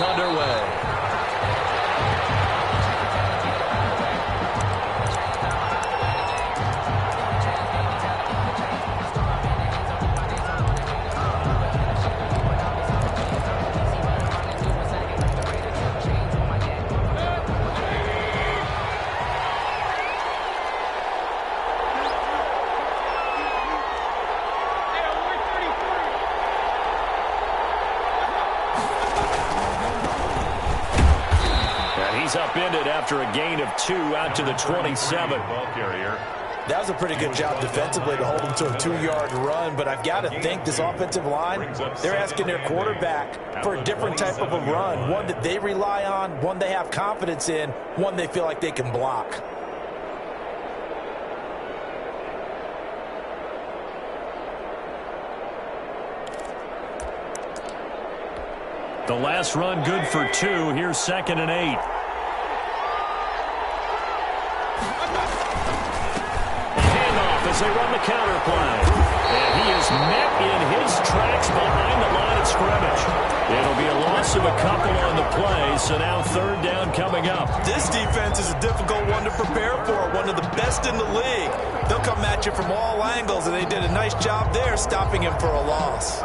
gets underway. Upended after a gain of 2 out to the 27. That was a pretty good job defensively to hold him to a 2-yard run, but I've got to think this offensive line, they're asking their quarterback for a different type of a run, one that they rely on, one they have confidence in, one they feel like they can block. The last run good for 2. Here's 2nd and 8. As they run the counter play. And he is met in his tracks behind the line of scrimmage. It'll be a loss of a couple on the play, so now 3rd down coming up. This defense is a difficult one to prepare for, one of the best in the league. They'll come at you from all angles, and they did a nice job there stopping him for a loss.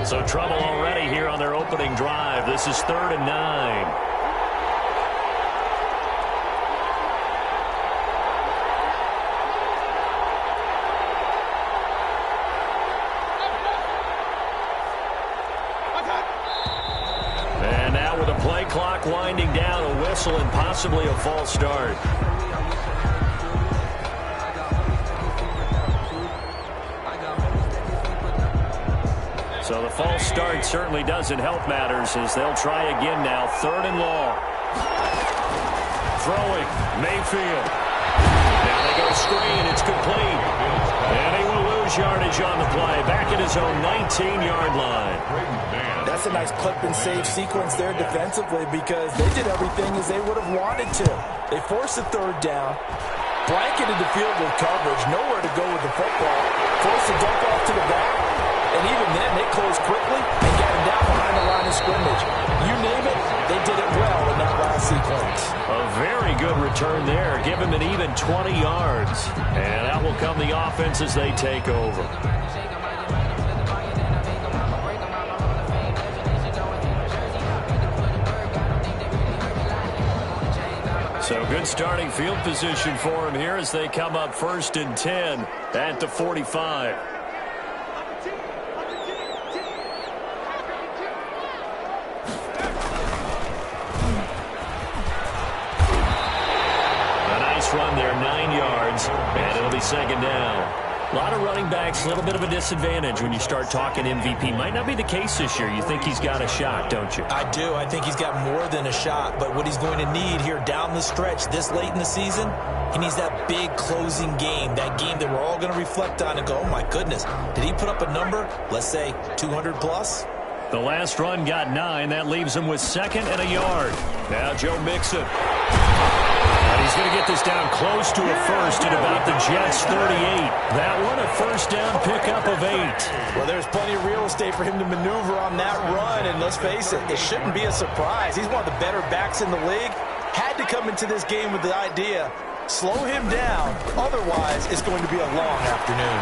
So trouble already here on their opening drive. This is 3rd and 9. And now with a play clock winding down, a whistle and possibly a false start. So the false start certainly doesn't help matters as they'll try again now. 3rd and long. Throwing. Mayfield. Now they go screen. It's complete. And he will lose yardage on the play. Back at his own 19-yard line. That's a nice clip and save sequence there defensively because they did everything as they would have wanted to. They forced the 3rd down, blanketed the field with coverage, nowhere to go with the football, forced the dump off to the back. And even then, they closed quickly and got him down behind the line of scrimmage. You name it, they did it well in that last sequence. A very good return there. Give him an even 20 yards. And out will come the offense as they take over. So good starting field position for him here as they come up 1st and 10 at the 45. Run there, 9 yards, and it'll be 2nd down. A lot of running backs, a little bit of a disadvantage when you start talking MVP. Might not be the case this year. You think he's got a shot, don't you? I do. I think he's got more than a shot, but what he's going to need here down the stretch this late in the season, he needs that big closing game, that game that we're all going to reflect on and go, oh my goodness, did he put up a number, let's say 200 plus? The last run got 9. That leaves him with 2nd and a yard. Now Joe Mixon. And he's going to get this down close to a first at about the Jets' 38. That one, a 1st down pickup of 8. Well, there's plenty of real estate for him to maneuver on that run, and let's face it, it shouldn't be a surprise. He's one of the better backs in the league. Had to come into this game with the idea, slow him down, otherwise it's going to be a long afternoon.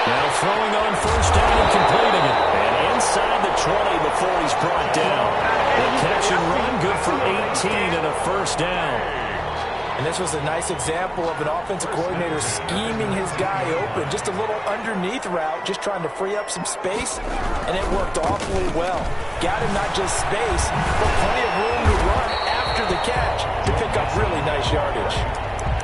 Now throwing on 1st down and completing it. And inside the 20 before he's brought down. The catch and run good for 18 and a 1st down. And this was a nice example of an offensive coordinator scheming his guy open. Just a little underneath route, just trying to free up some space, and it worked awfully well. Got him not just space, but plenty of room to run after the catch to pick up really nice yardage.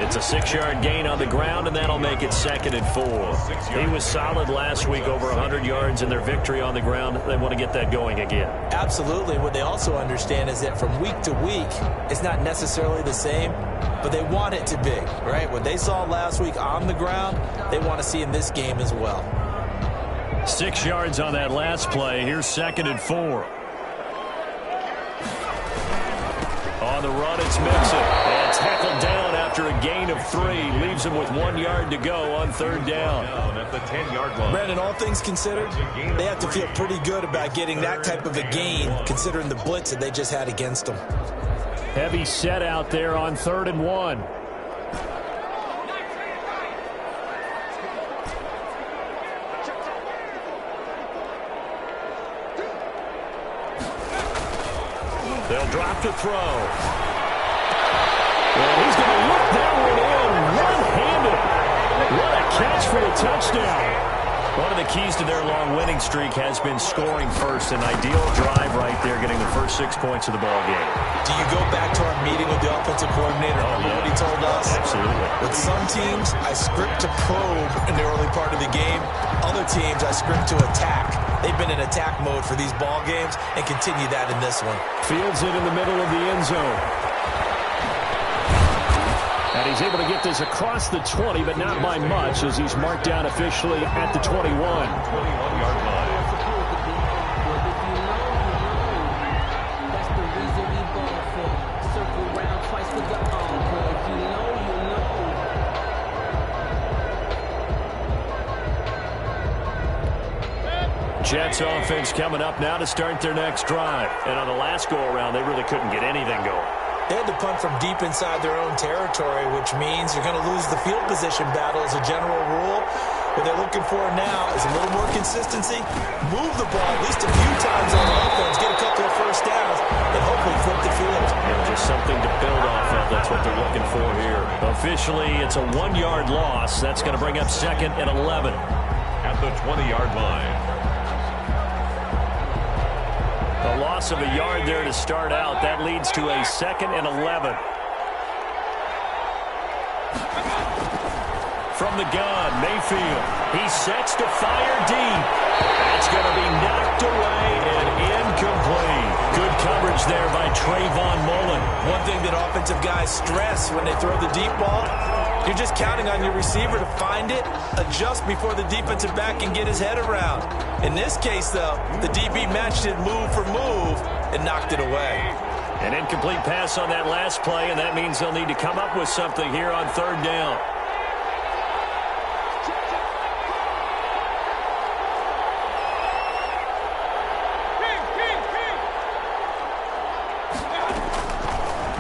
It's a 6-yard gain on the ground, and that'll make it 2nd and 4. He was solid last week, over 100 yards in their victory on the ground. They want to get that going again. Absolutely. What they also understand is that from week to week, it's not necessarily the same, but they want it to be, right? What they saw last week on the ground, they want to see in this game as well. 6 yards on that last play. Here's 2nd and 4. On the run, it's Mixon. And tackled down after after a gain of 3. Leaves them with 1 yard to go on third down. At the 10-yard line. Brandon, all things considered, they have to feel pretty good about getting that type of a gain, considering the blitz that they just had against them. Heavy set out there on 3rd and 1. They'll drop to throw. And he's going to look that one in one-handed. What a catch for a touchdown. One of the keys to their long winning streak has been scoring first. An ideal drive right there, getting the first 6 points of the ball game. Do you go back to our meeting with the offensive coordinator? Remember what he told us? Absolutely. With some teams, I script to probe in the early part of the game. Other teams, I script to attack. They've been in attack mode for these ball games and continue that in this one. Fields it in the middle of the end zone. And he's able to get this across the 20, but not by much, as he's marked down officially at the 21. 21-yard line. Jets offense coming up now to start their next drive. And on the last go-around, they really couldn't get anything going. They had to punt from deep inside their own territory, which means you're going to lose the field position battle as a general rule. What they're looking for now is a little more consistency. Move the ball at least a few times on offense, get a couple of first downs, and hopefully flip the field. Yeah, just something to build off of. That's what they're looking for here. Officially, it's a 1-yard loss. That's going to bring up 2nd and 11. At the 20-yard line. A loss of a yard there to start out. That leads to a 2nd and 11. From the gun, Mayfield. He sets to fire deep. That's going to be knocked away and incomplete. Good coverage there by Trayvon Mullen. One thing that offensive guys stress when they throw the deep ball, you're just counting on your receiver to find it, adjust before the defensive back can get his head around. In this case, though, the DB matched it move for move and knocked it away. An incomplete pass on that last play, and that means they'll need to come up with something here on 3rd down.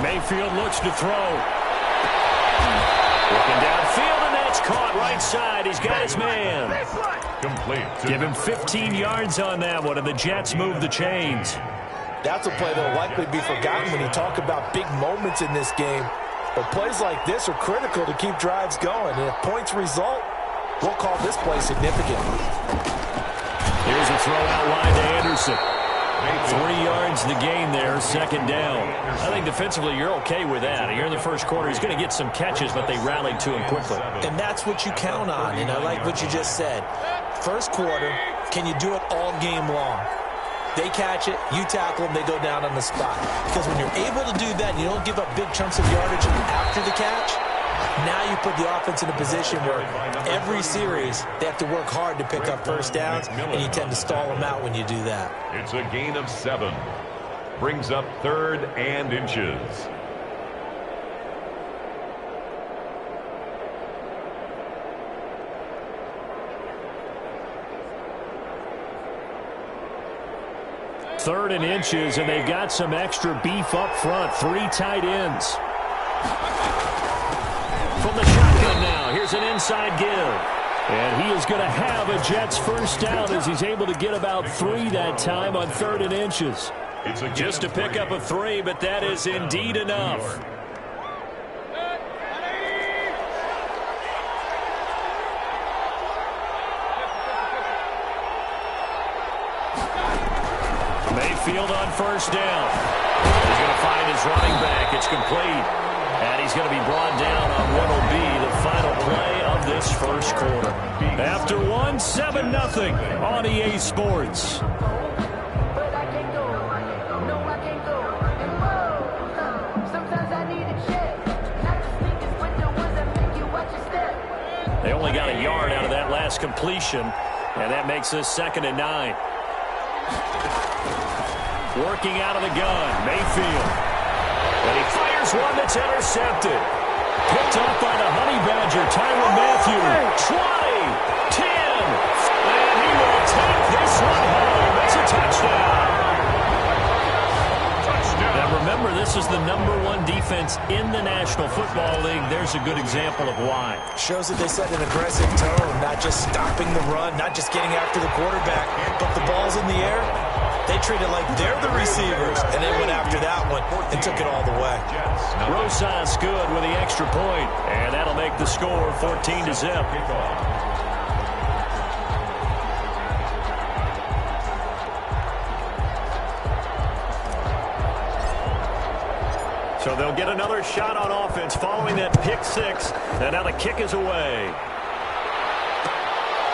Mayfield looks to throw. Looking downfield, and that's caught right side. He's got his man. Complete. Give him 15 yards on that one, and the Jets move the chains. That's a play that will likely be forgotten when you talk about big moments in this game. But plays like this are critical to keep drives going. And if points result, we'll call this play significant. Here's a throw out line to Anderson. 3 yards the gain there, 2nd down. I think defensively you're okay with that. Here in the first quarter, he's going to get some catches, but they rallied to him quickly. And that's what you count on, and I like what you just said. First quarter, can you do it all game long? They catch it, you tackle them, they go down on the spot. Because when you're able to do that and you don't give up big chunks of yardage after the catch, now you put the offense in a position where every series they have to work hard to pick up first downs, and you tend to stall them out when you do that. It's a gain of 7. Brings up 3rd and inches. Third and inches, and they've got some extra beef up front. 3 tight ends. From the shotgun now, here's an inside give. And he is going to have a Jets first down as he's able to get about 3 that time on 3rd and inches. Just to pick up a 3, but that is indeed enough. Mayfield on first down. He's going to find his running back. It's complete. And he's going to be brought down on what will be the final play of this first quarter. After 1, 7-0 on EA Sports. They only got a yard out of that last completion, and that makes this 2nd and 9. Working out of the gun, Mayfield. And he fires one that's intercepted. Picked off by the Honey Badger, Tyrann Mathieu. 20, 10, and he will take this one home. It's a touchdown. Now remember, this is the #1 defense in the National Football League. There's a good example of why. Shows that they set an aggressive tone, not just stopping the run, not just getting after the quarterback, but the ball's in the air. They treat it like they're the receivers, and they went after that one and took it all the way. Rosas good with the extra point, and that'll make the score 14-0. So they'll get another shot on offense following that pick six, and now the kick is away.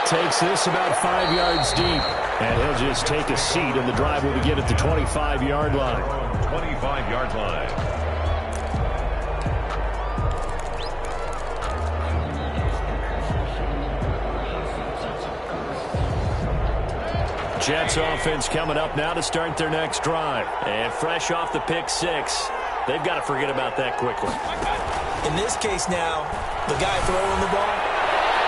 Takes this about 5 yards deep, and he'll just take a seat, and the drive will begin at the 25-yard line. 25-yard line. Jets offense coming up now to start their next drive. And fresh off the pick six, they've got to forget about that quickly. In this case now, the guy throwing the ball,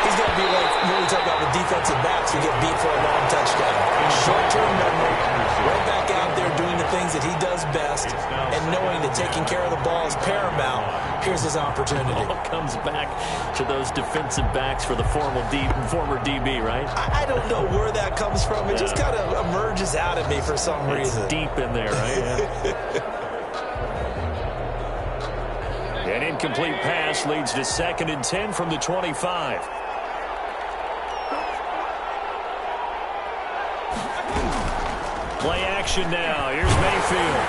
he's going to be like when we talk about the defensive backs who get beat for a long touchdown. Short-term memory, right back out there doing the things that he does best, and knowing that taking care of the ball is paramount. Here's his opportunity. All comes back to those defensive backs for the former DB, right? I don't know where that comes from. It just kind of emerges out of me for some reason. It's deep in there, right? Yeah. An incomplete pass leads to 2nd and 10 from the 25. Play action now. Here's Mayfield.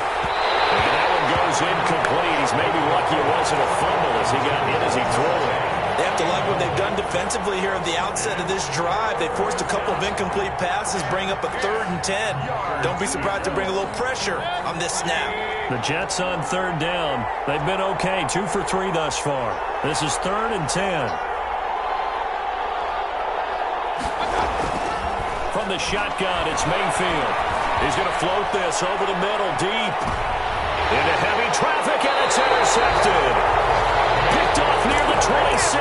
And that one goes incomplete. He's maybe lucky it wasn't a fumble as he got in as he threw it. They have to like what they've done defensively here at the outset of this drive. They forced a couple of incomplete passes, bring up a 3rd and 10. Don't be surprised to bring a little pressure on this snap. The Jets on 3rd down. They've been okay, 2 for 3 thus far. This is 3rd and 10. From the shotgun, it's Mayfield. He's going to float this over the middle, deep. Into heavy traffic, and it's intercepted. Picked off near the 26.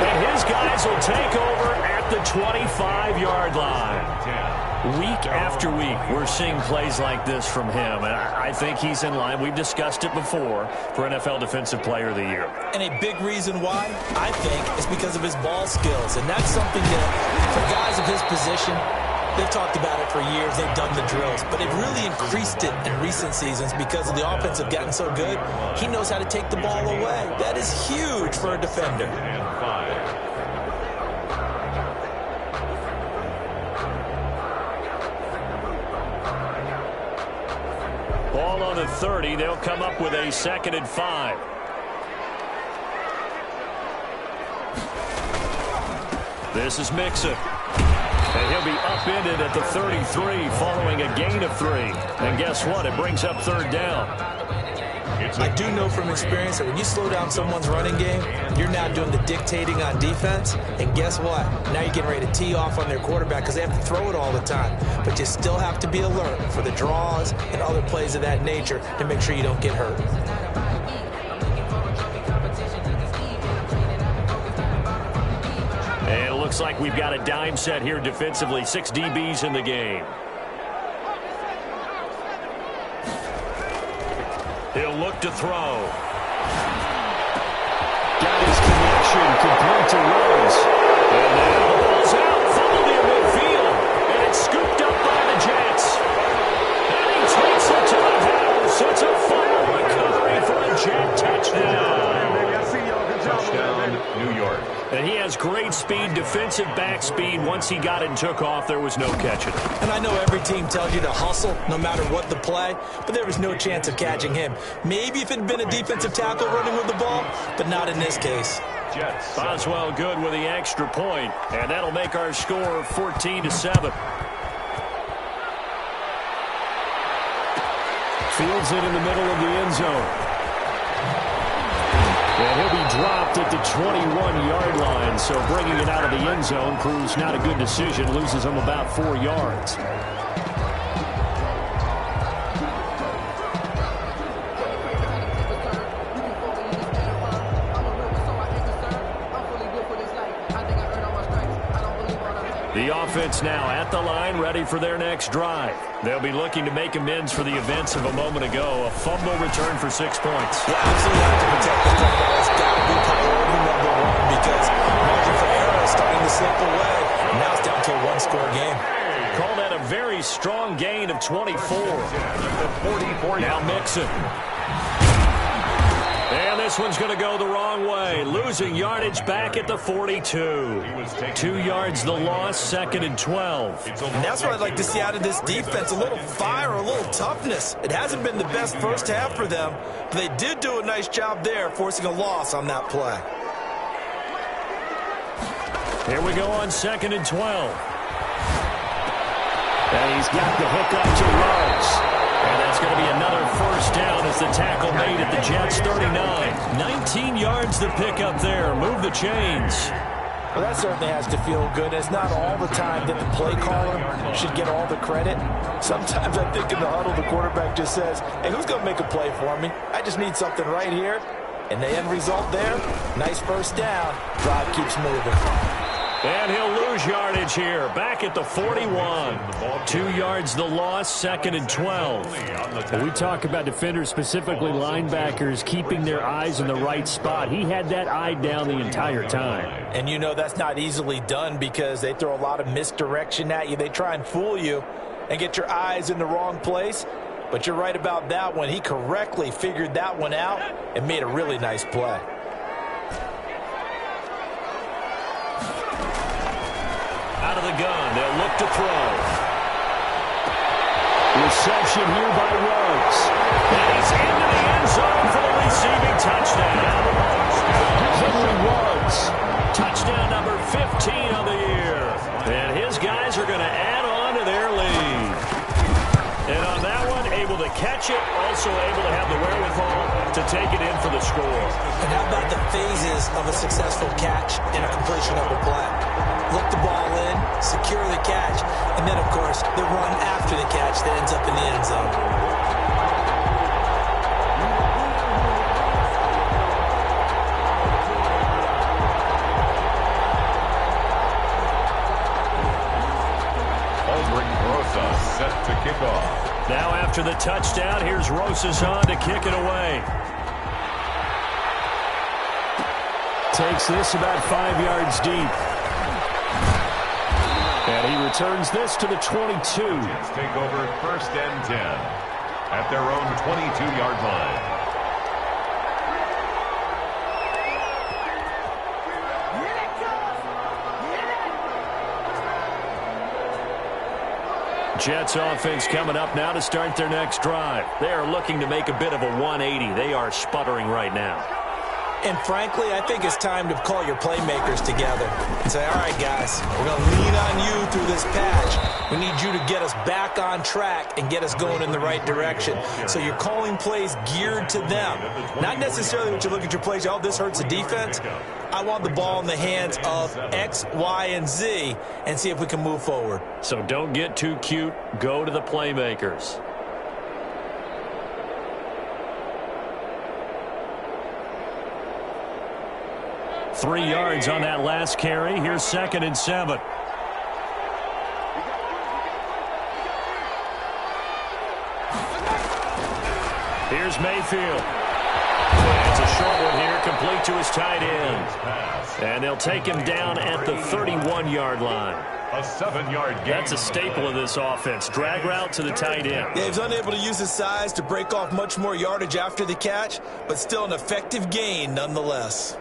And his guys will take over at the 25-yard line. Week after week, we're seeing plays like this from him. And I think he's in line. We've discussed it before for NFL Defensive Player of the Year. And a big reason why, I think, is because of his ball skills. And that's something that, for guys of his position, they've talked about it for years. They've done the drills. But they've really increased it in recent seasons because of the offense have gotten so good. He knows how to take the ball away. That is huge for a defender. Ball on the 30. They'll come up with a 2nd and 5. This is Mixon. And he'll be upended at the 33 following a gain of 3. And guess what? It brings up 3rd down. I do know from experience that when you slow down someone's running game, you're now doing the dictating on defense. And guess what? Now you're getting ready to tee off on their quarterback because they have to throw it all the time. But you still have to be alert for the draws and other plays of that nature to make sure you don't get hurt. And it looks like we've got a dime set here defensively. 6 DBs in the game. He'll look to throw. Got his connection, complete to Rose. And now the ball's out, fumbled in midfield. And it's scooped up by the Jets. And he takes it to the house. It's a fumble recovery for a Jet touchdown. Touchdown, New York. And he has great speed, defensive back speed. Once he got it and took off, there was no catching it. And I know every team tells you to hustle no matter what the play, but there was no chance of catching him. Maybe if it had been a defensive tackle running with the ball, but not in this case. Jets. Boswell good with the extra point, and that'll make our score 14-7. Fields it in the middle of the end zone. And he'll be dropped at the 21-yard line, so bringing it out of the end zone proves not a good decision. Loses him about 4 yards. The offense now at the line, ready for their next drive. They'll be looking to make amends for the events of a moment ago. A fumble return for 6 points. Yeah, absolutely have to protect the football. That's got to be priority number one because margin for error is starting to slip away. And now it's down to a one-score game. Call that a very strong gain of 24. Now Mixon. And this one's going to go the wrong way. Losing yardage back at the 42. 2 yards the loss, 2nd and 12. And that's what I'd like to see out of this defense. A little fire, a little toughness. It hasn't been the best first half for them, but they did do a nice job there, forcing a loss on that play. Here we go on 2nd and 12. And he's got the hook up to Rhodes. And that's going to be another first down as the tackle made at the Jets' 39. 19 yards to pick up there. Move the chains. Well, that certainly has to feel good. It's not all the time that the play caller should get all the credit. Sometimes I think in the huddle, the quarterback just says, hey, who's going to make a play for me? I just need something right here. And the end result there, nice first down. Drive keeps moving. And he'll lose yardage here. Back at the 41. 2 yards the loss, 2nd and 12. We talk about defenders, specifically linebackers, keeping their eyes in the right spot. He had that eye down the entire time. And you know that's not easily done because they throw a lot of misdirection at you. They try and fool you and get your eyes in the wrong place. But you're right about that one. He correctly figured that one out and made a really nice play. Out of the gun, they'll look to throw. Reception here by Rhodes. And he's into the end zone for the receiving touchdown. Henry Rhodes, touchdown number 15 on the year. And his guys are going to add on to their lead. And on that one, able to catch it, also able to have the wherewithal to take it in for the score. And how about the phases of a successful catch and a completion of a play? Look the ball in, secure the catch, and then, of course, the run after the catch that ends up in the end zone. Aldrick Rosas set to kick off. Now after the touchdown, here's Rosas on to kick it away. Takes this about 5 yards deep. And he returns this to the 22. Jets take over 1st and 10 at their own 22-yard line. Jets offense coming up now to start their next drive. They are looking to make a bit of a 180. They are sputtering right now. And frankly, I think it's time to call your playmakers together and say, all right, guys, we're going to lean on you through this patch. We need you to get us back on track and get us going in the right direction. So you're calling plays geared to them. Not necessarily when you look at your plays, oh, this hurts the defense. I want the ball in the hands of X, Y, and Z and see if we can move forward. So don't get too cute. Go to the playmakers. Three yards on that last carry. Here's 2nd and 7. Here's Mayfield. It's a short one here, complete to his tight end. And they'll take him down at the 31-yard line. A 7-yard gain. That's a staple of this offense. Drag route to the tight end. Yeah, he's unable to use his size to break off much more yardage after the catch, but still an effective gain nonetheless.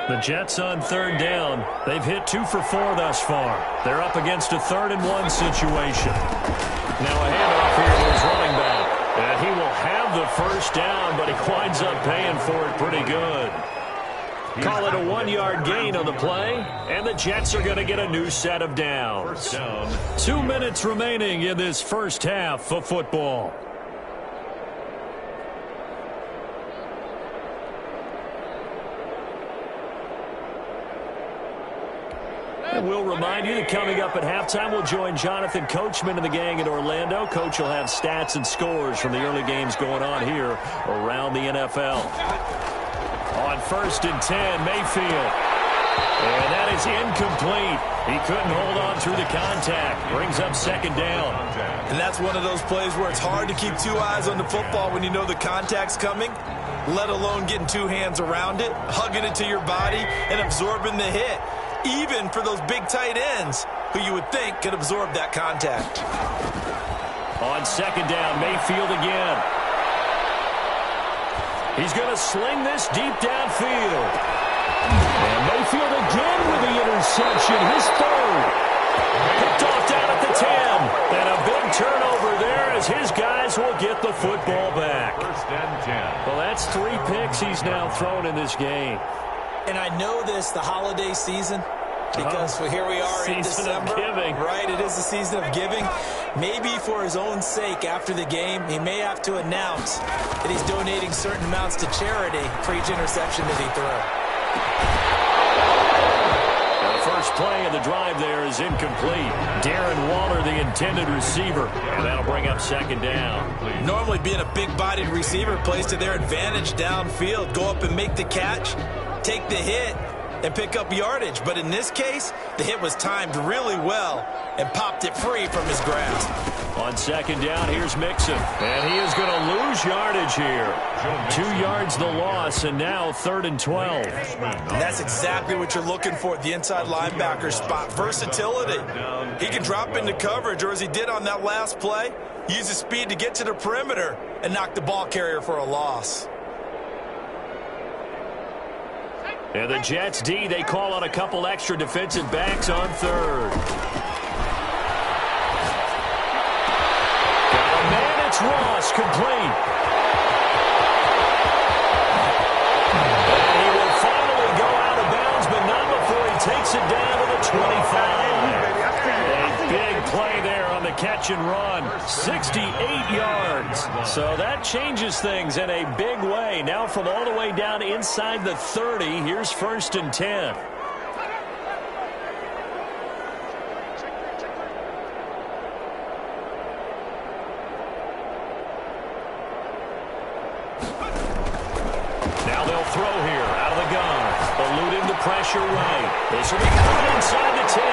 The Jets on 3rd down. They've hit 2 for 4 thus far. They're up against a 3rd and 1 situation. Now a handoff here to his running back. And he will have the first down, but he winds up paying for it pretty good. Call it a 1-yard gain on the play, and the Jets are going to get a new set of downs. 2 minutes remaining in this first half of football. And we'll remind you that coming up at halftime, we'll join Jonathan Coachman and the gang in Orlando. Coach will have stats and scores from the early games going on here around the NFL. On 1st and 10, Mayfield. And that is incomplete. He couldn't hold on through the contact. Brings up second down. And that's one of those plays where it's hard to keep two eyes on the football when you know the contact's coming, let alone getting two hands around it, hugging it to your body, and absorbing the hit, even for those big tight ends who you would think could absorb that contact. On second down, Mayfield again. He's going to sling this deep downfield. And Mayfield again with the interception, his third. Picked off down at the 10. And a big turnover there as his guys will get the football back. First and 10. Well, that's 3 picks he's now thrown in this game. And I know this, the holiday season, because here we are in December. Season of giving. Right, it is the season of giving. Maybe for his own sake after the game, he may have to announce that he's donating certain amounts to charity for each interception that he threw. The first play of the drive there is incomplete. Darren Waller, the intended receiver, and that'll bring up second down. Normally being a big-bodied receiver plays to their advantage downfield. Go up and make the catch, take the hit, and pick up yardage. But in this case, the hit was timed really well and popped it free from his grasp. On second down, here's Mixon. And he is going to lose yardage here. 2 yards the loss, and now 3rd and 12. And that's exactly what you're looking for at the inside linebacker spot. Versatility. He can drop into coverage, or as he did on that last play, use his speed to get to the perimeter and knock the ball carrier for a loss. And the Jets D, they call on a couple extra defensive backs on third. Got a man, it's Ross, complete. And he will finally go out of bounds, but not before he takes it down to the 25. A big play there on the catch and run. 68 yards. So that changes things in a big way. Now from all the way down inside the 30, here's 1st and 10. Now they'll throw here out of the gun. Eluding the pressure right. This will be coming inside the 10.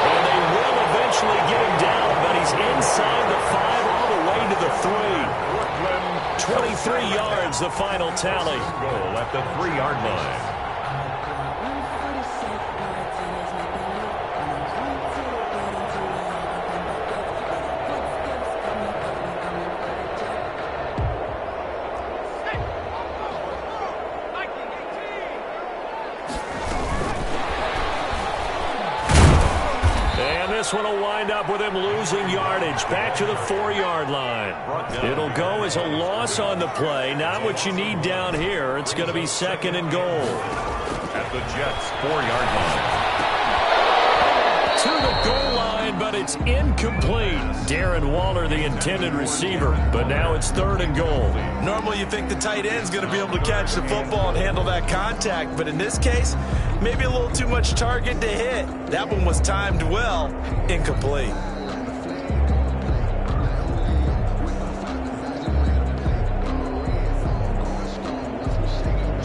And they will eventually get him down, but he's inside the 5 all the way to the 3. 23 yards, the final tally. Goal at the 3-yard line. This one will wind up with him losing yardage back to the 4-yard line. It'll go as a loss on the play. Not what you need down here. It's going to be 2nd and goal. At the Jets' 4-yard line. To the goal line, but it's incomplete. Darren Waller, the intended receiver, but now it's 3rd and goal. Normally you think the tight end's going to be able to catch the football and handle that contact, but in this case, maybe a little too much target to hit. That one was timed well, incomplete.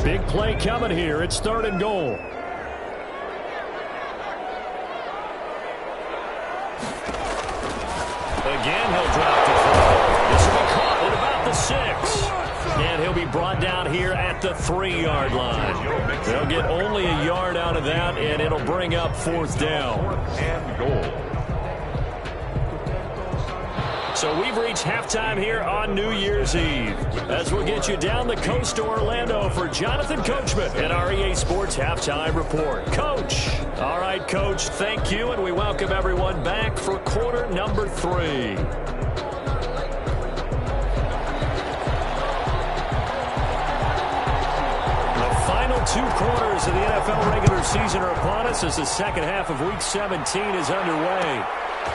Big play coming here. It's 3rd and goal. Again, he'll drop to throw. This will be caught at about the 6. And he'll be brought down here at the 3-yard line. They'll get only a yard out of that, and it'll bring up 4th down. 4th and goal. So we've reached halftime here on New Year's Eve. As we'll get you down the coast to Orlando for Jonathan Coachman and our EA Sports Halftime Report. Coach. All right, Coach, thank you, and we welcome everyone back for quarter number 3. The final 2 quarters of the NFL regular season are upon us as the second half of Week 17 is underway.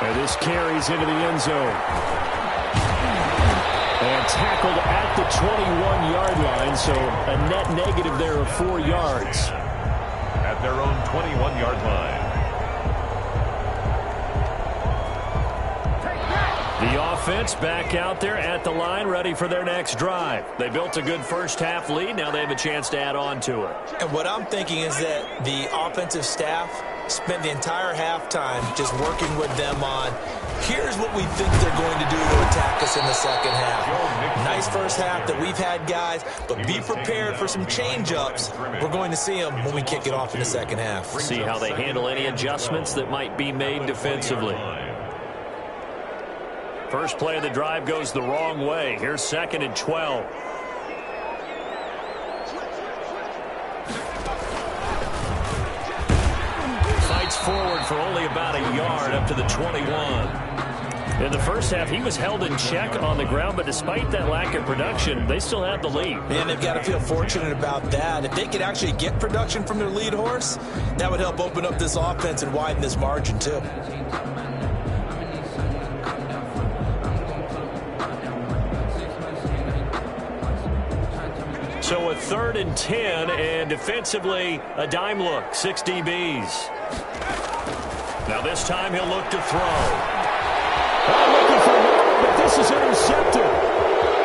And this carries into the end zone. And tackled at the 21-yard line, so a net negative there of 4 yards. At their own 21-yard line. The offense back out there at the line, ready for their next drive. They built a good first-half lead. Now they have a chance to add on to it. And what I'm thinking is that the offensive staff spent the entire halftime just working with them on, here's what we think they're going to do to attack us in the second half. Nice first half that we've had, guys, but be prepared for some change-ups. We're going to see them when we kick it off in the second half. See how they handle any adjustments that might be made defensively. First play of the drive goes the wrong way. Here's 2nd and 12. Fights forward for only about a yard up to the 21. In the first half, he was held in check on the ground, but despite that lack of production, they still have the lead. And they've got to feel fortunate about that. If they could actually get production from their lead horse, that would help open up this offense and widen this margin, too. So a 3rd and 10, and defensively, a dime look, 6 DBs. Now this time he'll look to throw. Looking for more, but this is intercepted.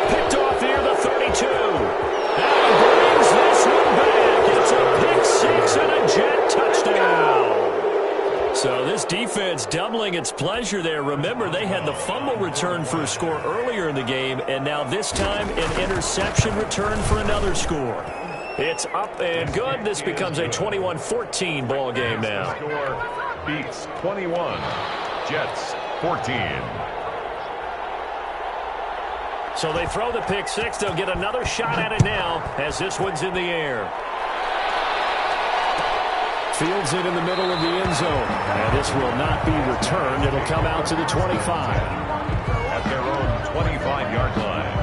Picked off near the 32. And brings this one back. It's a pick 6 and a Jet touchdown. So this defense doubling its pleasure there. Remember, they had the fumble return for a score earlier in the game, and now this time an interception return for another score. It's up and good. This becomes a 21-14 ball game now. Score beats 21. Jets 14. So they throw the pick 6. They'll get another shot at it now as this one's in the air. Fields it in the middle of the end zone. And this will not be returned. It'll come out to the 25. At their own 25-yard line.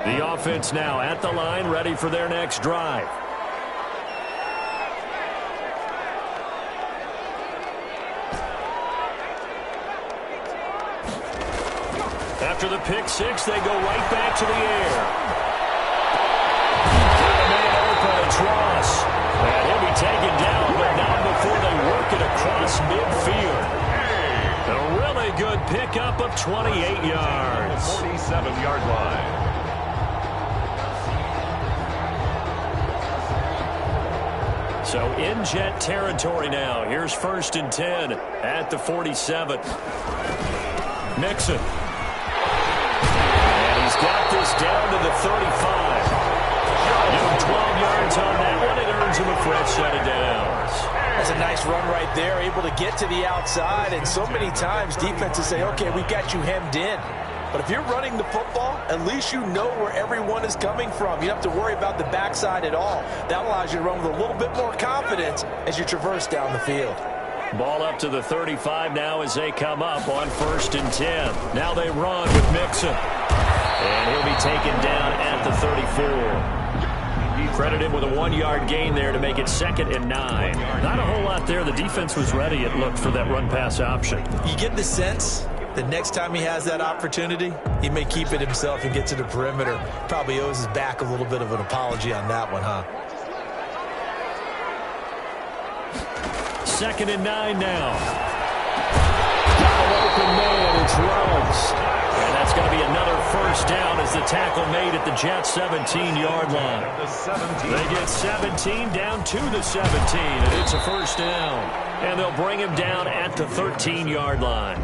The offense now at the line, ready for their next drive. After the pick 6, they go right back to the air. Man open, it's Ross. And he'll be taken down, but not before they work it across midfield. A really good pickup of 28 yards. 47-yard line. So in Jet territory now. Here's 1st and 10 at the 47. Mixon. And he's got this down to the 35. Give him 12 yards on that one. It earns him a fresh set of downs. That's a nice run right there, able to get to the outside. And so many times defenses say, okay, we've got you hemmed in. But if you're running the football, at least you know where everyone is coming from. You don't have to worry about the backside at all. That allows you to run with a little bit more confidence as you traverse down the field. Ball up to the 35 now as they come up on 1st and 10. Now they run with Mixon. And he'll be taken down at the 34. Credited with a 1-yard gain there to make it 2nd and 9. Not a whole lot there. The defense was ready, it looked, for that run-pass option. You get the sense the next time he has that opportunity, he may keep it himself and get to the perimeter. Probably owes his back a little bit of an apology on that one, huh? 2nd and 9 now. Got an open man. It's Ruggs. And that's going to be another first down as the tackle made at the Jets' 17-yard line. They get 17 down to the 17, and it's a first down. And they'll bring him down at the 13-yard line.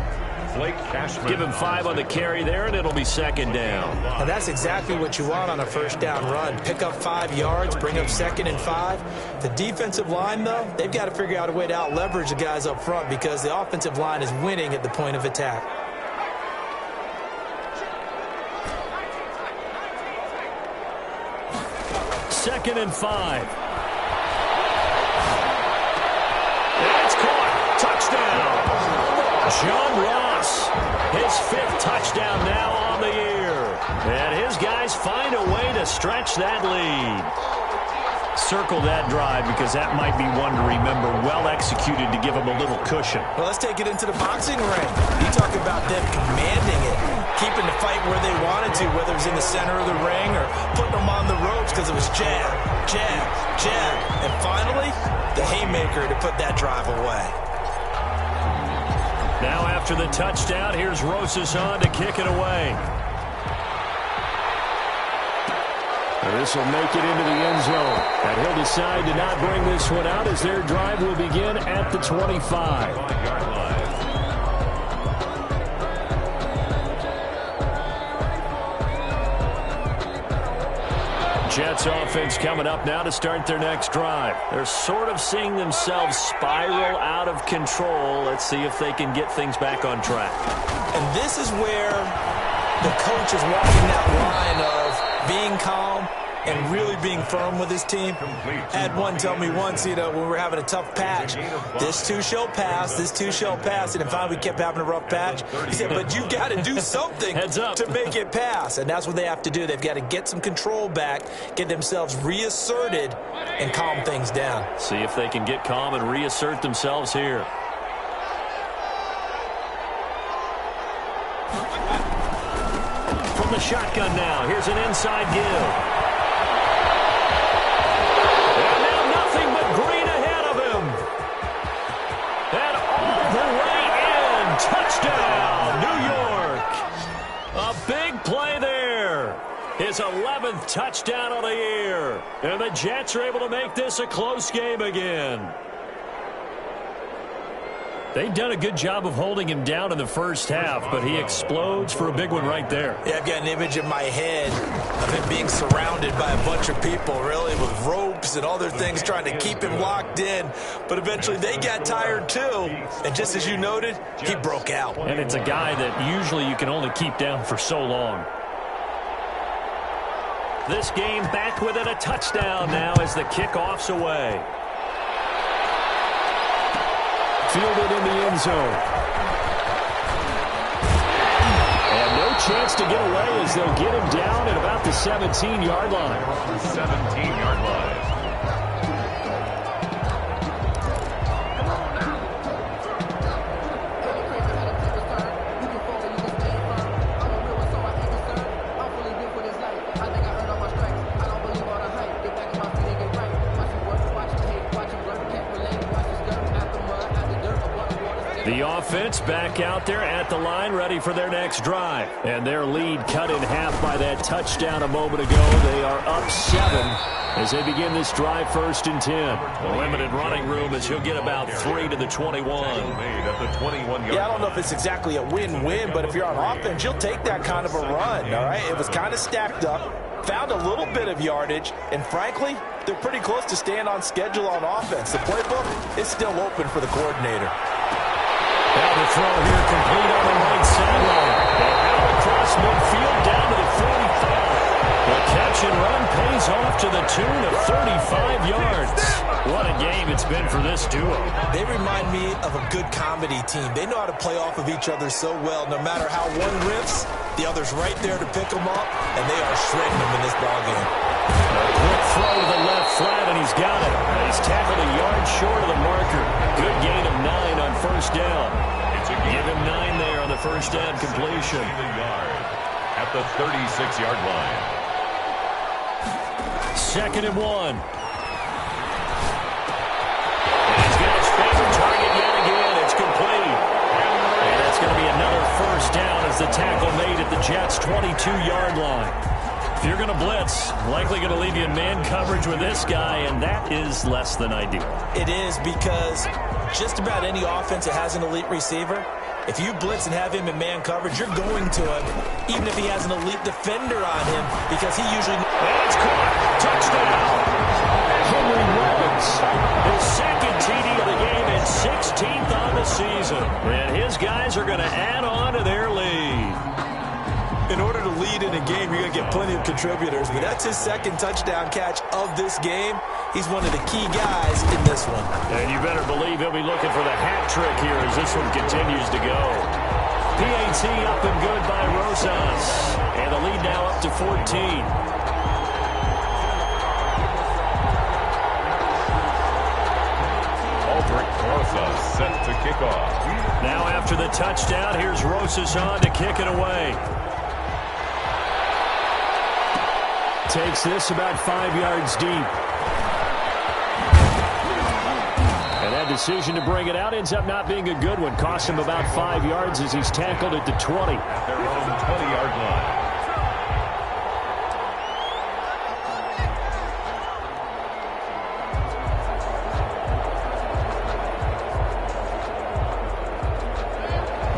Give him 5 on the carry there, and it'll be 2nd down. And that's exactly what you want on a first down run. Pick up 5 yards, bring up 2nd and 5. The defensive line, though, they've got to figure out a way to out-leverage the guys up front because the offensive line is winning at the point of attack. Second and 5. It's caught. Touchdown. John Ross, his 5th touchdown now on the year. And his guys find a way to stretch that lead. Circle that drive because that might be one to remember. Well executed to give them a little cushion. Well, let's take it into the boxing ring. You talk about them commanding it, keeping the fight where they wanted to, whether it was in the center of the ring or putting them on the ropes because it was jab, jab, jab. And finally, the haymaker to put that drive away. Now after the touchdown, here's Rosas on to kick it away. This will make it into the end zone. And he'll decide to not bring this one out as their drive will begin at the 25. Jets offense coming up now to start their next drive. They're sort of seeing themselves spiral out of control. Let's see if they can get things back on track. And this is where the coach is walking that line of being calm and really being firm with his team. Had one tell me once, when we were having a tough patch, this too shall pass, this too shall pass. And finally we kept having a rough patch. He said, but you got to do something to make it pass. And that's what they have to do. They've got to get some control back, get themselves reasserted, and calm things down. See if they can get calm and reassert themselves here. From the shotgun now, here's an inside give. Touchdown, New York. A big play there. His 11th touchdown of the year. And the Jets are able to make this a close game again. They've done a good job of holding him down in the first half, but he explodes for a big one right there. Yeah, I've got an image in my head of him being surrounded by a bunch of people, really, with ropes and other things trying to keep him locked in. But eventually they got tired, too. And just as you noted, he broke out. And it's a guy that usually you can only keep down for so long. This game back within a touchdown now as the kickoff's away. Fielded in the end zone. And no chance to get away as they'll get him down at about the 17-yard line. 17-yard line. The offense back out there at the line, ready for their next drive. And their lead cut in half by that touchdown a moment ago. They are up 7 as they begin this drive, 1st and 10. A limited running room as he'll get about 3 to the 21. Yeah, I don't know if it's exactly a win-win, but if you're on offense, you'll take that kind of a run, all right? It was kind of stacked up, found a little bit of yardage, and frankly, they're pretty close to staying on schedule on offense. The playbook is still open for the coordinator. Now the throw here complete on the right sideline. And out across midfield down to the 45. The catch and run pays off to the tune of 35 yards. What a game it's been for this duo. They remind me of a good comedy team. They know how to play off of each other so well. No matter how one riffs, the other's right there to pick them up, and they are shredding them in this ballgame. A quick throw to the left flat, and he's got it. He's tackled a yard short of the marker. Good gain of 9 on first down. Give him 9 there on the first down completion. At the 36-yard line. 2nd and 1. And he's got his favorite target yet again. It's complete. And that's going to be another first down as the tackle made at the Jets' 22-yard line. If you're going to blitz, likely going to leave you in man coverage with this guy, and that is less than ideal. It is, because just about any offense that has an elite receiver, if you blitz and have him in man coverage, you're going to him, even if he has an elite defender on him, because he usually... And it's caught. Touchdown. Henry Robbins, his 2nd TD of the game and 16th on the season. And his guys are going to add on to their lead. In order to lead in a game, you're going to get plenty of contributors, but that's his 2nd touchdown catch of this game. He's one of the key guys in this one. And you better believe he'll be looking for the hat trick here as this one continues to go. PAT up and good by Rosas. And the lead now up to 14. Rosas set to kick off. Now after the touchdown, here's Rosas on to kick it away. Takes this about 5 yards deep. And that decision to bring it out ends up not being a good one. Cost him about 5 yards as he's tackled at the 20. At their own 20-yard line.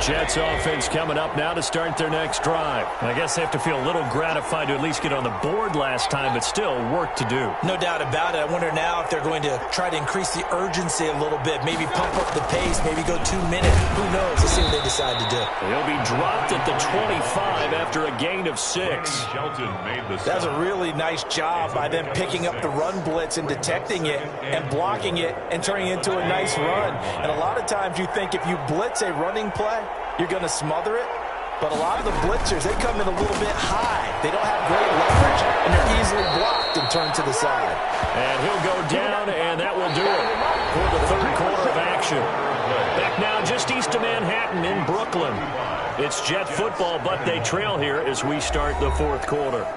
Jets offense coming up now to start their next drive. And I guess they have to feel a little gratified to at least get on the board last time, but still work to do. No doubt about it. I wonder now if they're going to try to increase the urgency a little bit, maybe pump up the pace, maybe go 2 minutes. Who knows? Let's see what they decide to do. He'll be dropped at the 25 after a gain of 6. Shelton made the That's a really nice job by them picking up the run blitz and detecting it and blocking it and turning it into a nice run. And a lot of times you think if you blitz a running play, you're going to smother it. But a lot of the blitzers, they come in a little bit high. They don't have great leverage, and they're easily blocked and turned to the side. And he'll go down, and that will do it for the third quarter of action. Back now just east of Manhattan in Brooklyn. It's Jet football, but they trail here as we start the fourth quarter.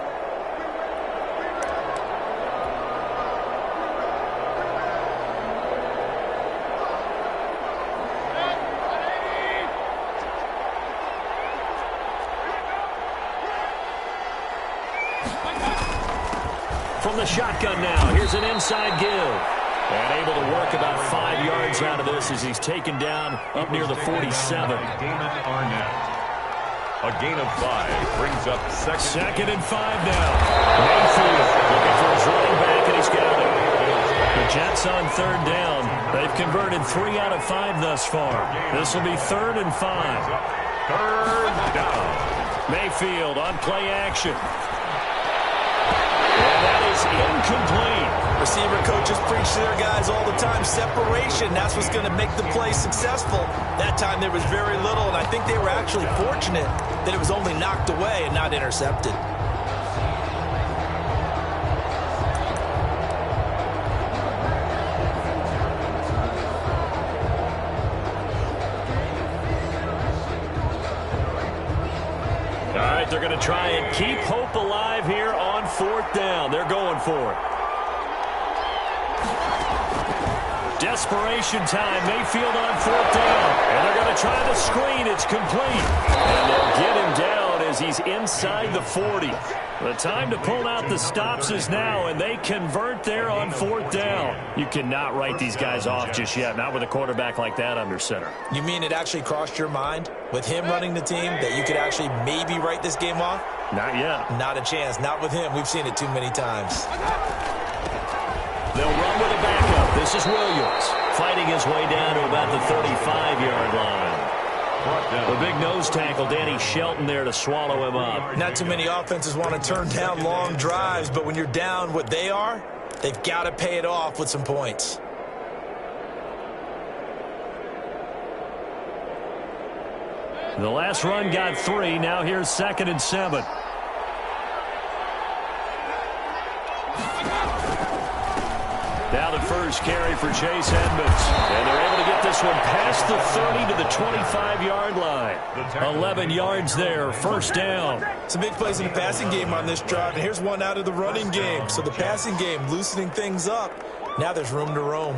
From the shotgun now, here's an inside give. And able to work about 5 yards out of this as he's taken down up near the 47. Damon Arnett. A gain of 5 brings up second and 5 now. Mayfield looking for his running back, and he's got it. The Jets on third down. They've converted 3 out of 5 thus far. This will be 3rd and 5. Third down. Mayfield on play action. And that is incomplete. Receiver coaches preach to their guys all the time. Separation, that's what's going to make the play successful. That time there was very little, and I think they were actually fortunate that it was only knocked away and not intercepted. All right, they're going to try and keep hope alive here on fourth down. They're going for it. Desperation time. Mayfield on fourth down. And they're going to try the screen. It's complete. And they'll get him down as he's inside the 40. The time to pull out the stops is now, and they convert there on fourth down. You cannot write these guys off just yet, not with a quarterback like that under center. You mean it actually crossed your mind with him running the team that you could actually maybe write this game off? Not yet. Not a chance. Not with him. We've seen it too many times. They'll run with a backup. This is Williams fighting his way down to about the 35-yard line. The big nose tackle, Danny Shelton, there to swallow him up. Not too many offenses want to turn down long drives, but when you're down what they are, they've got to pay it off with some points. The last run got 3. Now here's 2nd and 7. Now the first carry for Chase Edmonds. And they're able to get this one past the 30 to the 25-yard line. 11 yards there, first down. Some big plays in the passing game on this drive, and here's one out of the running game. So the passing game loosening things up. Now there's room to roam.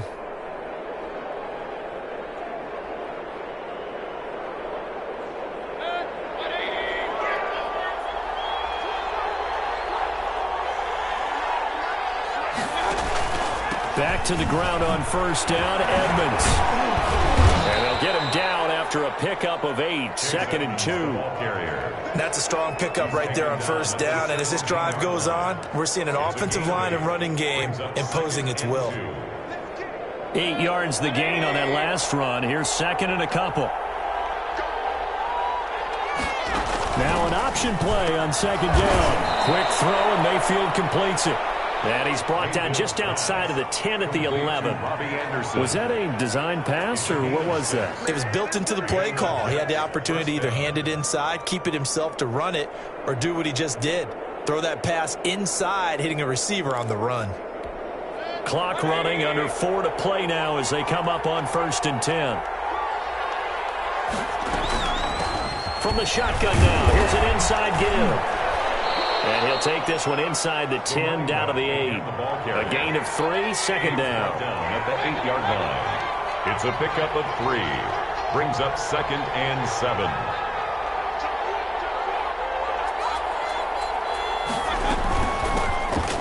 Back to the ground on first down, Edmonds. And they'll get him down after a pickup of 8, 2nd and 2. That's a strong pickup right there on first down. And as this drive goes on, we're seeing an offensive line and running game imposing its will. 8 yards the gain on that last run. Here's 2nd and a couple. Now an option play on 2nd down. Quick throw, and Mayfield completes it. And he's brought down just outside of the 10 at the 11. Was that a design pass, or what was that? It was built into the play call. He had the opportunity to either hand it inside, keep it himself to run it, or do what he just did. Throw that pass inside, hitting a receiver on the run. Clock running, under 4 to play now as they come up on 1st and 10. From the shotgun now, here's an inside give. And he'll take this one inside the 10, down to the 8. A gain of 3, second down. At the 8-yard line. It's a pickup of 3. Brings up 2nd and 7.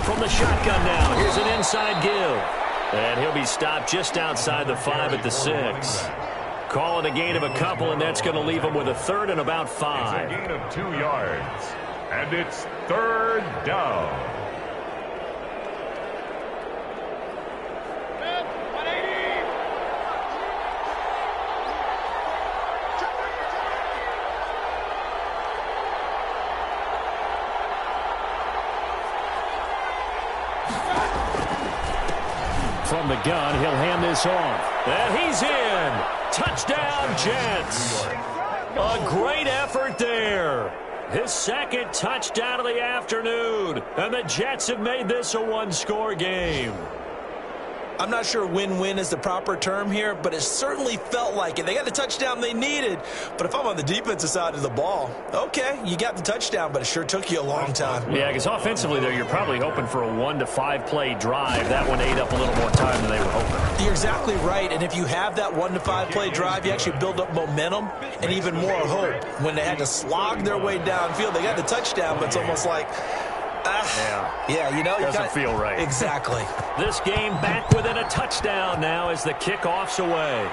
From the shotgun now, here's an inside give. And he'll be stopped just outside the 5 at the 6. Call it a gain of a couple, and that's going to leave him with a 3rd and about 5. It's a gain of 2 yards. And it's 3rd down. From the gun, he'll hand this off. And he's in. Touchdown, Jets. A great effort there. His 2nd touchdown of the afternoon. And the Jets have made this a one-score game. I'm not sure win-win is the proper term here, but it certainly felt like it. They got the touchdown they needed. But if I'm on the defensive side of the ball, okay, you got the touchdown, but it sure took you a long time. Yeah, because offensively there, you're probably hoping for a 1 to 5 play drive. That one ate up a little more time than they were hoping. You're exactly right, and if you have that 1 to 5 play drive, you actually build up momentum and even more hope. When they had to slog their way downfield, they got the touchdown, but it's almost like, yeah, you know, doesn't feel right. Exactly. This game back within a touchdown now as the kickoff's away.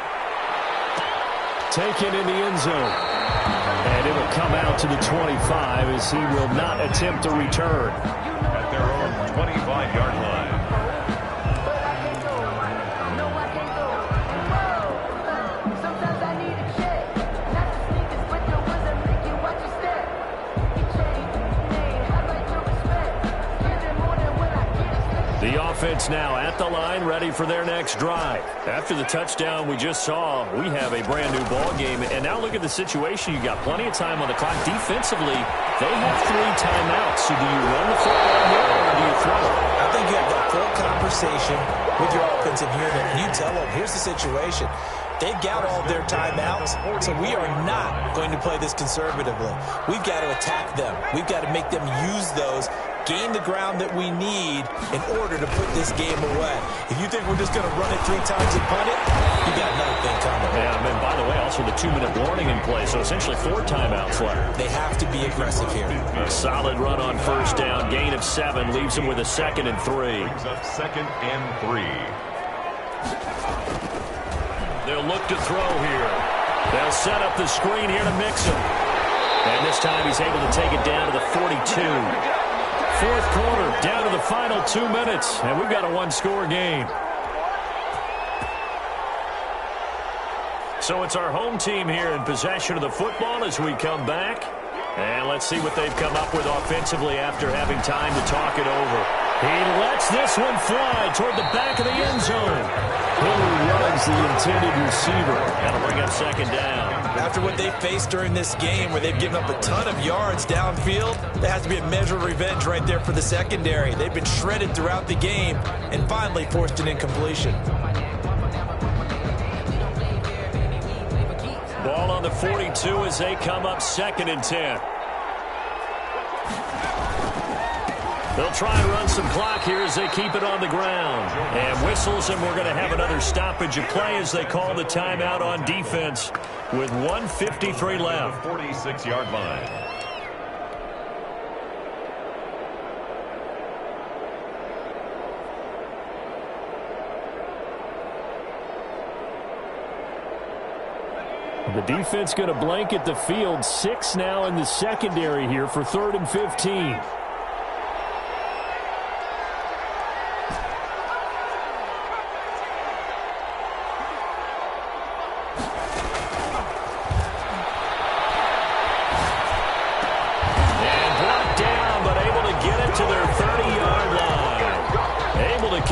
Taken in the end zone. And it'll come out to the 25 as he will not attempt to return. At their own 25-yard line. The offense now at the line, ready for their next drive. After the touchdown we just saw, we have a brand new ball game. And now look at the situation. You got plenty of time on the clock. Defensively, they have 3 timeouts. So do you run the football here or do you throw it? I think you have that full conversation with your offensive unit, and you tell them, here's the situation. They've got all their timeouts, so we are not going to play this conservatively. We've got to attack them. We've got to make them use those, gain the ground that we need in order to put this game away. If you think we're just going to run it 3 times and punt it, you got another thing coming. Yeah, and by the way, also the 2-minute warning in play, so essentially 4 timeouts left. They have to be aggressive here. A solid run on 1st down, gain of 7, leaves him with a 2nd and 3. Brings up 2nd and 3. They'll look to throw here. They'll set up the screen here to Mixon. And this time he's able to take it down to the 42. 4th quarter, down to the final 2 minutes. And we've got a one-score game. So it's our home team here in possession of the football as we come back. And let's see what they've come up with offensively after having time to talk it over. He lets this one fly toward the back of the end zone. He runs the intended receiver. That'll bring up 2nd down. After what they faced during this game where they've given up a ton of yards downfield, there has to be a measure of revenge right there for the secondary. They've been shredded throughout the game and finally forced an incompletion. Ball on the 42 as they come up 2nd and 10. They'll try and run some clock here as they keep it on the ground. And whistles, and we're going to have another stoppage of play as they call the timeout on defense with 1:53 left. 46-yard line. The defense going to blanket the field. 6 now in the secondary here for 3rd and 15.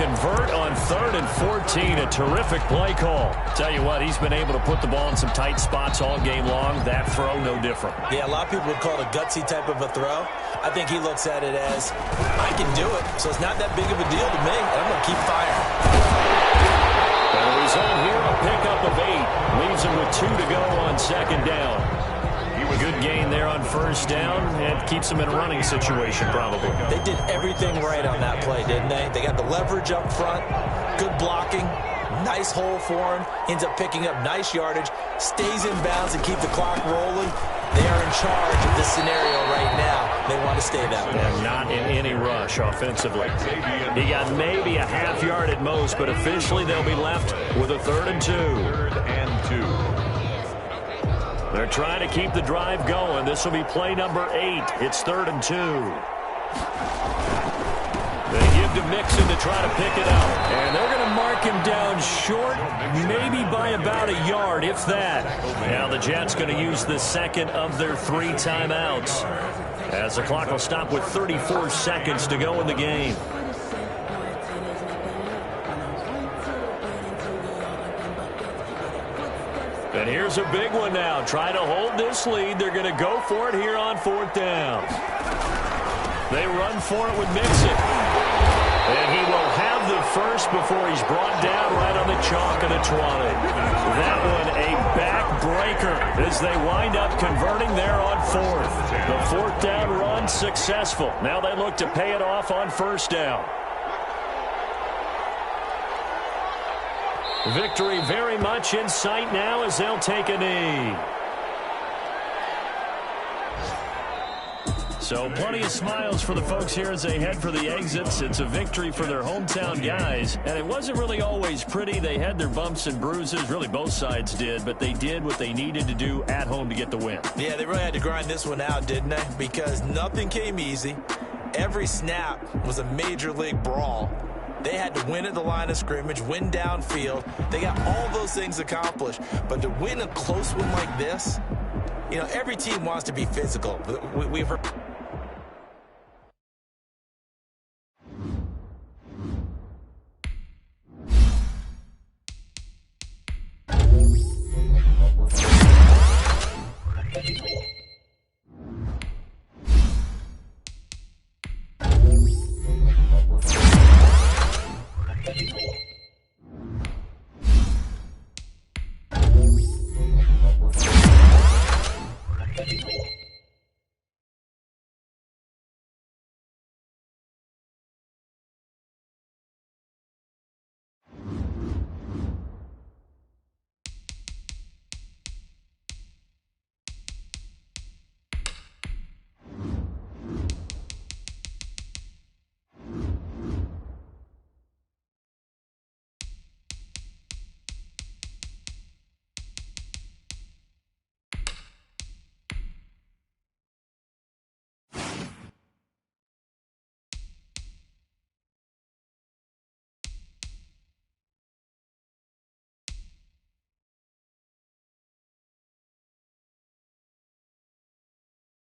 convert on 3rd and 14. A terrific play call. Tell you what, he's been able to put the ball in some tight spots all game long. That throw, no different. Yeah, a lot of people would call it a gutsy type of a throw. I think he looks at it as, I can do it, so it's not that big of a deal to me, and I'm going to keep firing. The result here, a pickup of 8. Leaves him with 2 to go on 2nd down. Good gain there on 1st down, and keeps him in a running situation probably. They did everything right on that play, didn't they? They got the leverage up front, good blocking, nice hole for him, ends up picking up nice yardage, stays in bounds and keep the clock rolling. They are in charge of this scenario right now. They want to stay that way. And not in any rush offensively. He got maybe a half yard at most, but officially they'll be left with a 3rd and 2. 3rd and 2. They're trying to keep the drive going. This will be play number 8. It's 3rd and 2. They give to Mixon to try to pick it up. And they're going to mark him down short, maybe by about a yard, if that. Now the Jets going to use the 2nd of their 3 timeouts, as the clock will stop with 34 seconds to go in the game. And here's a big one now. Trying to hold this lead. They're going to go for it here on 4th down. They run for it with Mixon. And he will have the first before he's brought down right on the chalk of the 20. That one a backbreaker as they wind up converting there on 4th. The 4th down run successful. Now they look to pay it off on 1st down. Victory very much in sight now as they'll take a knee. So plenty of smiles for the folks here as they head for the exits. It's a victory for their hometown guys. And it wasn't really always pretty. They had their bumps and bruises. Really both sides did. But they did what they needed to do at home to get the win. Yeah, they really had to grind this one out, didn't they? Because nothing came easy. Every snap was a major league brawl. They had to win at the line of scrimmage, win downfield. They got all those things accomplished. But to win a close one like this, you know, every team wants to be physical. We've heard